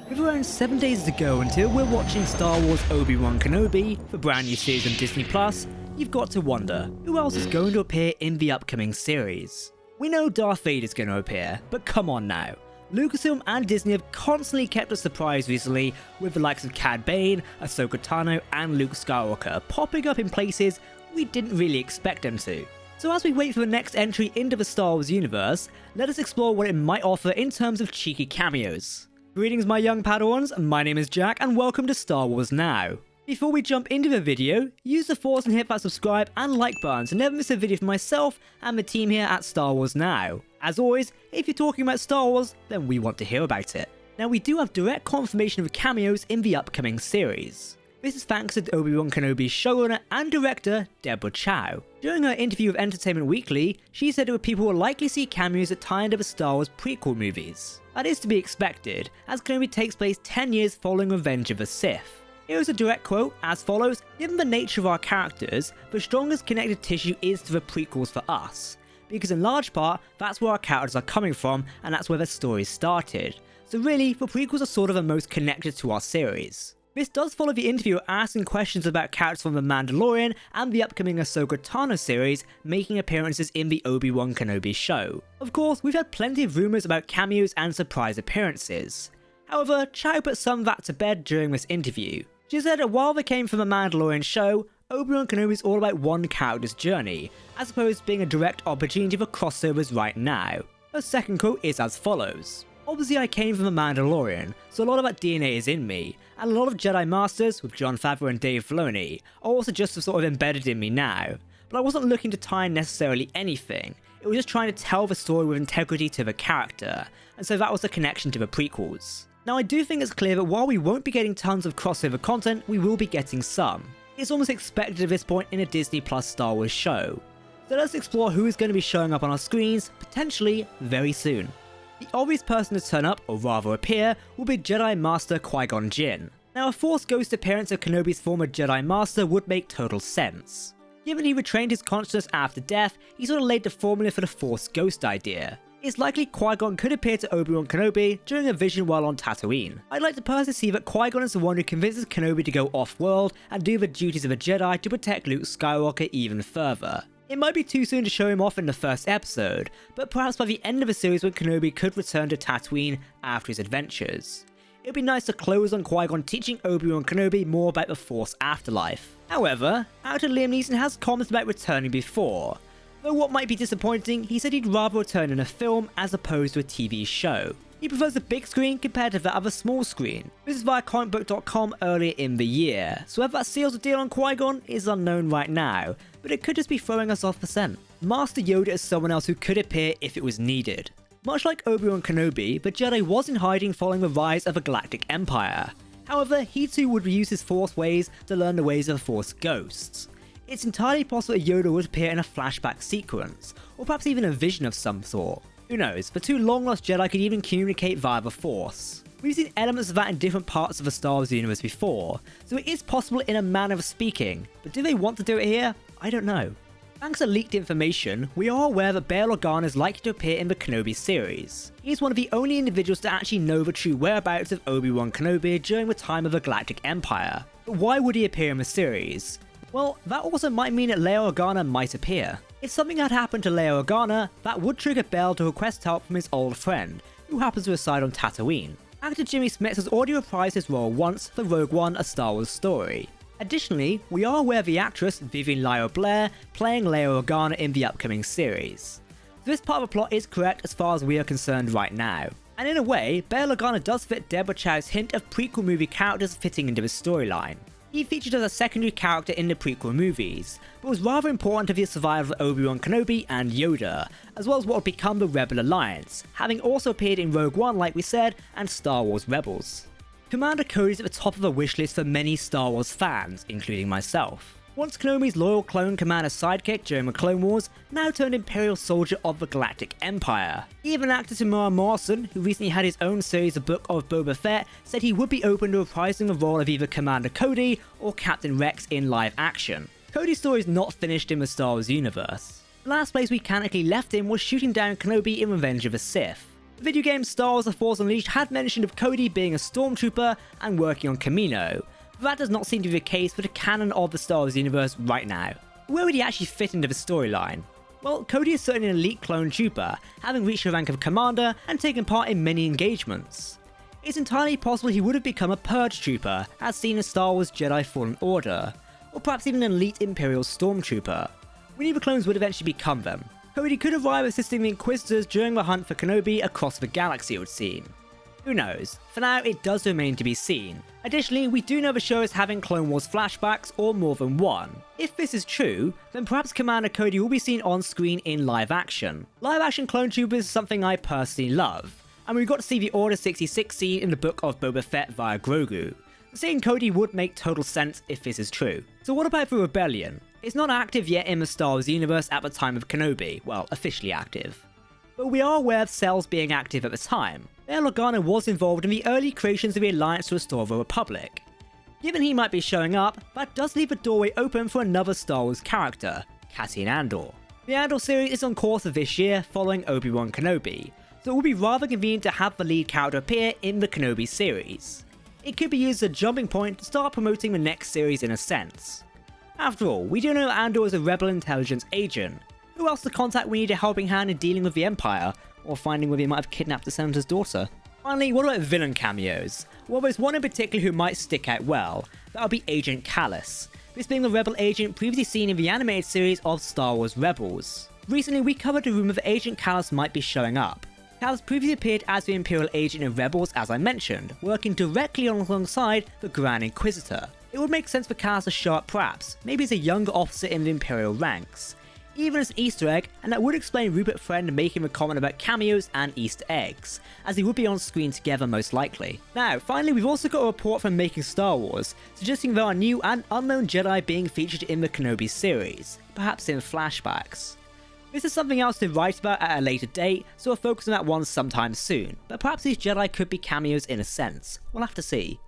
With around 7 days to go until we're watching Star Wars Obi-Wan Kenobi, the brand new series on Disney+, you've got to wonder, who else is going to appear in the upcoming series? We know Darth Vader is going to appear, but come on now. Lucasfilm and Disney have constantly kept us surprised recently with the likes of Cad Bane, Ahsoka Tano and Luke Skywalker popping up in places we didn't really expect them to. So as we wait for the next entry into the Star Wars universe, let us explore what it might offer in terms of cheeky cameos. Greetings my young Padawans, my name is Jack and welcome to Star Wars Now. Before we jump into the video, use the force and hit that subscribe and like button to never miss a video for myself and the team here at Star Wars Now. As always, if you're talking about Star Wars, then we want to hear about it. Now we do have direct confirmation of cameos in the upcoming series. This is thanks to Obi-Wan Kenobi's showrunner and director, Deborah Chow. During her interview with Entertainment Weekly, she said that people will likely see cameos that tie into the Star Wars prequel movies. That is to be expected, as Kenobi takes place 10 years following Revenge of the Sith. Here is a direct quote as follows: "Given the nature of our characters, the strongest connected tissue is to the prequels for us, because in large part, that's where our characters are coming from and that's where the story started. So really, the prequels are sort of the most connected to our series." This does follow the interview asking questions about characters from The Mandalorian and the upcoming Ahsoka Tano series making appearances in the Obi-Wan Kenobi show. Of course, we've had plenty of rumours about cameos and surprise appearances. However, Chow put some of that to bed during this interview. She said that while they came from the Mandalorian show, Obi-Wan Kenobi is all about one character's journey, as opposed to being a direct opportunity for crossovers right now. Her second quote is as follows: "Obviously I came from the Mandalorian, so a lot of that DNA is in me, and a lot of Jedi Masters, with Jon Favreau and Dave Filoni, are also just sort of embedded in me now. But I wasn't looking to tie in necessarily anything, it was just trying to tell the story with integrity to the character, and so that was the connection to the prequels." Now I do think it's clear that while we won't be getting tons of crossover content, we will be getting some. It's almost expected at this point in a Disney Plus Star Wars show. So let's explore who is going to be showing up on our screens, potentially very soon. The obvious person to turn up, or rather appear, will be Jedi Master Qui-Gon Jinn. Now a Force Ghost appearance of Kenobi's former Jedi Master would make total sense. Given he retrained his consciousness after death, he sort of laid the formula for the Force Ghost idea. It's likely Qui-Gon could appear to Obi-Wan Kenobi during a vision while on Tatooine. I'd like to personally see that Qui-Gon is the one who convinces Kenobi to go off-world and do the duties of a Jedi to protect Luke Skywalker even further. It might be too soon to show him off in the first episode, but perhaps by the end of the series when Kenobi could return to Tatooine after his adventures. It would be nice to close on Qui-Gon teaching Obi-Wan Kenobi more about the Force afterlife. However, actor Liam Neeson has commented about returning before. Though what might be disappointing, he said he'd rather return in a film as opposed to a TV show. He prefers the big screen compared to the other small screen. This is via comicbook.com earlier in the year, so whether that seals the deal on Qui-Gon is unknown right now, but it could just be throwing us off the scent. Master Yoda is someone else who could appear if it was needed. Much like Obi-Wan Kenobi, the Jedi was in hiding following the rise of the Galactic Empire. However, he too would reuse his Force ways to learn the ways of the Force Ghosts. It's entirely possible that Yoda would appear in a flashback sequence, or perhaps even a vision of some sort. Who knows, the two long-lost Jedi could even communicate via the Force. We've seen elements of that in different parts of the Star Wars universe before, so it is possible in a manner of speaking, but do they want to do it here? I don't know. Thanks to leaked information, we are aware that Bail Organa is likely to appear in the Kenobi series. He is one of the only individuals to actually know the true whereabouts of Obi-Wan Kenobi during the time of the Galactic Empire. But why would he appear in the series? Well, that also might mean that Bail Organa might appear. If something had happened to Bail Organa, that would trigger Bail to request help from his old friend, who happens to reside on Tatooine. Actor Jimmy Smits has already reprised his role once for Rogue One: A Star Wars Story. Additionally, we are aware of the actress Vivian Lyra Blair playing Bail Organa in the upcoming series. So this part of the plot is correct as far as we are concerned right now. And in a way, Bail Organa does fit Deborah Chow's hint of prequel movie characters fitting into his storyline. He featured as a secondary character in the prequel movies, but was rather important to the survival of Obi-Wan Kenobi and Yoda, as well as what would become the Rebel Alliance, having also appeared in Rogue One like we said, and Star Wars Rebels. Commander Cody is at the top of the wishlist for many Star Wars fans, including myself. Once Kenobi's loyal clone commander sidekick during the Clone Wars, now turned Imperial Soldier of the Galactic Empire. Even actor Tamara Morrison, who recently had his own series of Book of Boba Fett, said he would be open to reprising the role of either Commander Cody or Captain Rex in live action. Cody's story is not finished in the Star Wars universe. The last place we canonically left him was shooting down Kenobi in Revenge of the Sith. The video game Star Wars The Force Unleashed had mention of Cody being a stormtrooper and working on Cameo, but that does not seem to be the case for the canon of the Star Wars universe right now. Where would he actually fit into the storyline? Well, Cody is certainly an elite clone trooper, having reached the rank of commander and taken part in many engagements. It's entirely possible he would have become a purge trooper, as seen in Star Wars Jedi Fallen Order, or perhaps even an elite Imperial stormtrooper. We knew the clones would eventually become them. Cody could arrive assisting the Inquisitors during the hunt for Kenobi across the galaxy, it would seem. Who knows? For now, it does remain to be seen. Additionally, we do know the show is having Clone Wars flashbacks, or more than one. If this is true, then perhaps Commander Cody will be seen on screen in live action. Live action clone troopers is something I personally love, and we got to see the Order 66 scene in the Book of Boba Fett via Grogu. Seeing Cody would make total sense if this is true. So what about the Rebellion? It's not active yet in the Star Wars universe at the time of Kenobi, well, officially active. But we are aware of Cells being active at the time. Bail Organa was involved in the early creations of the Alliance to Restore the Republic. Given he might be showing up, that does leave a doorway open for another Star Wars character, Cassian Andor. The Andor series is on course for this year following Obi-Wan Kenobi, so it would be rather convenient to have the lead character appear in the Kenobi series. It could be used as a jumping point to start promoting the next series in a sense. After all, we do know Andor is a rebel intelligence agent. Who else to contact we need a helping hand in dealing with the Empire, or finding whether he might have kidnapped the Senator's daughter? Finally, what about villain cameos? Well, there's one in particular who might stick out well. That would be Agent Kallus, this being the rebel agent previously seen in the animated series of Star Wars Rebels. Recently, we covered a rumor that Agent Kallus might be showing up. Kallus previously appeared as the Imperial agent in Rebels, as I mentioned, working directly alongside the Grand Inquisitor. It would make sense for Kallus to show up perhaps, maybe as a younger officer in the Imperial ranks, even as an Easter egg, and that would explain Rupert Friend making a comment about cameos and Easter eggs, as they would be on screen together most likely. Now, finally, we've also got a report from Making Star Wars, suggesting there are new and unknown Jedi being featured in the Kenobi series, perhaps in flashbacks. This is something else to write about at a later date, so we'll focus on that one sometime soon, but perhaps these Jedi could be cameos in a sense. We'll have to see.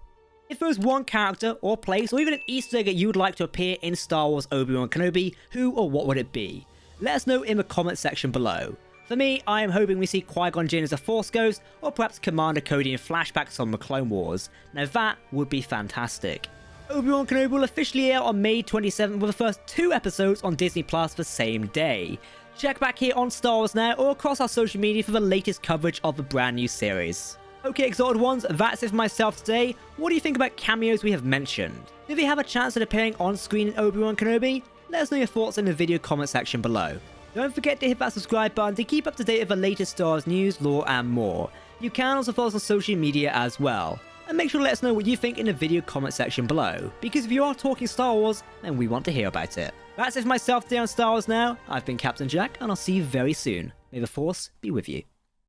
If there was one character, or place, or even an Easter egg that you would like to appear in Star Wars Obi-Wan Kenobi, who or what would it be? Let us know in the comment section below. For me, I am hoping we see Qui-Gon Jinn as a Force Ghost, or perhaps Commander Cody in flashbacks on the Clone Wars. Now that would be fantastic. Obi-Wan Kenobi will officially air on May 27th with the first 2 episodes on Disney Plus the same day. Check back here on Star Wars Now or across our social media for the latest coverage of the brand new series. Okay, Exalted Ones, that's it for myself today. What do you think about cameos we have mentioned? Do they have a chance at appearing on screen in Obi-Wan Kenobi? Let us know your thoughts in the video comment section below. Don't forget to hit that subscribe button to keep up to date with the latest Star Wars news, lore, and more. You can also follow us on social media as well. And make sure to let us know what you think in the video comment section below, because if you are talking Star Wars, then we want to hear about it. That's it for myself today on Star Wars Now. I've been Captain Jack, and I'll see you very soon. May the Force be with you.